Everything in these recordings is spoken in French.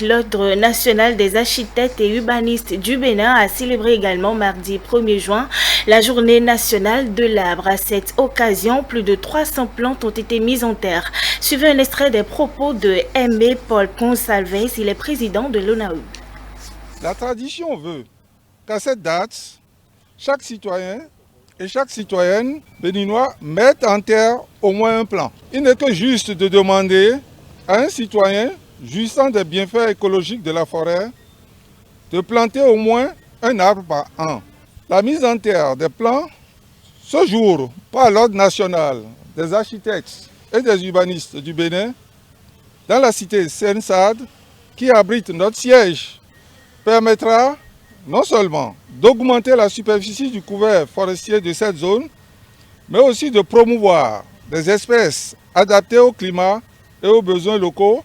L'Ordre national des architectes et urbanistes du Bénin a célébré également mardi 1er juin la journée nationale de l'arbre. À cette occasion, plus de 300 plantes ont été mises en terre. Suivez un extrait des propos de Aimé Paul Consalves, il est président de l'ONAU. La tradition veut qu'à cette date, chaque citoyen et chaque citoyenne béninois mettent en terre au moins un plant. Il n'est que juste de demander à un citoyen jouissant des bienfaits écologiques de la forêt de planter au moins un arbre par an. La mise en terre des plants, ce jour, par l'Ordre national des architectes et des urbanistes du Bénin, dans la cité Sensad, qui abrite notre siège, permettra non seulement d'augmenter la superficie du couvert forestier de cette zone, mais aussi de promouvoir des espèces adaptées au climat et aux besoins locaux,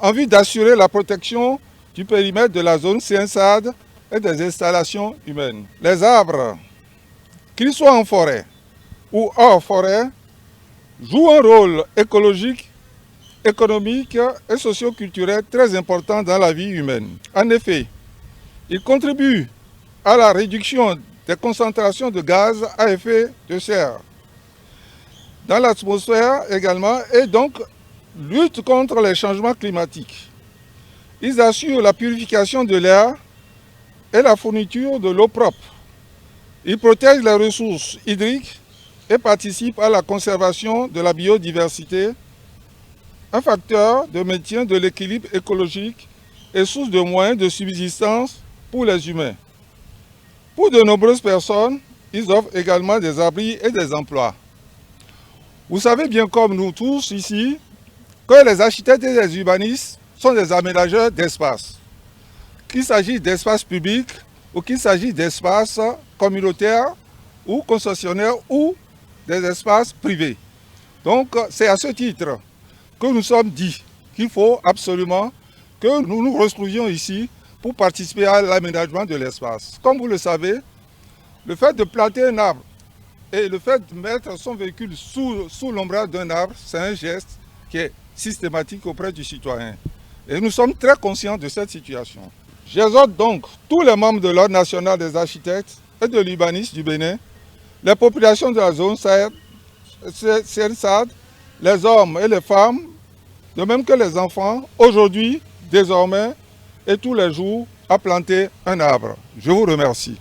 en vue d'assurer la protection du périmètre de la zone Sensad et des installations humaines. Les arbres, qu'ils soient en forêt ou hors forêt, jouent un rôle écologique, économique et socio-culturel très important dans la vie humaine. En effet, ils contribuent à la réduction des concentrations de gaz à effet de serre dans l'atmosphère également, et donc luttent contre les changements climatiques. Ils assurent la purification de l'air et la fourniture de l'eau propre. Ils protègent les ressources hydriques et participent à la conservation de la biodiversité, un facteur de maintien de l'équilibre écologique et source de moyens de subsistance pour les humains. Pour de nombreuses personnes, ils offrent également des abris et des emplois. Vous savez bien comme nous tous ici que les architectes et les urbanistes sont des aménageurs d'espace. Qu'il s'agisse d'espaces publics ou qu'il s'agisse d'espaces communautaires ou concessionnaires ou des espaces privés. Donc c'est à ce titre que nous sommes dit qu'il faut absolument que nous nous retrouvions ici pour participer à l'aménagement de l'espace. Comme vous le savez, le fait de planter un arbre et le fait de mettre son véhicule sous l'ombrage d'un arbre, c'est un geste qui est systématique auprès du citoyen. Et nous sommes très conscients de cette situation. J'exhorte donc tous les membres de l'Ordre national des architectes et de l'urbanisme du Bénin, les populations de la zone Sensad, les hommes et les femmes, de même que les enfants, aujourd'hui, désormais et tous les jours, à planter un arbre. Je vous remercie.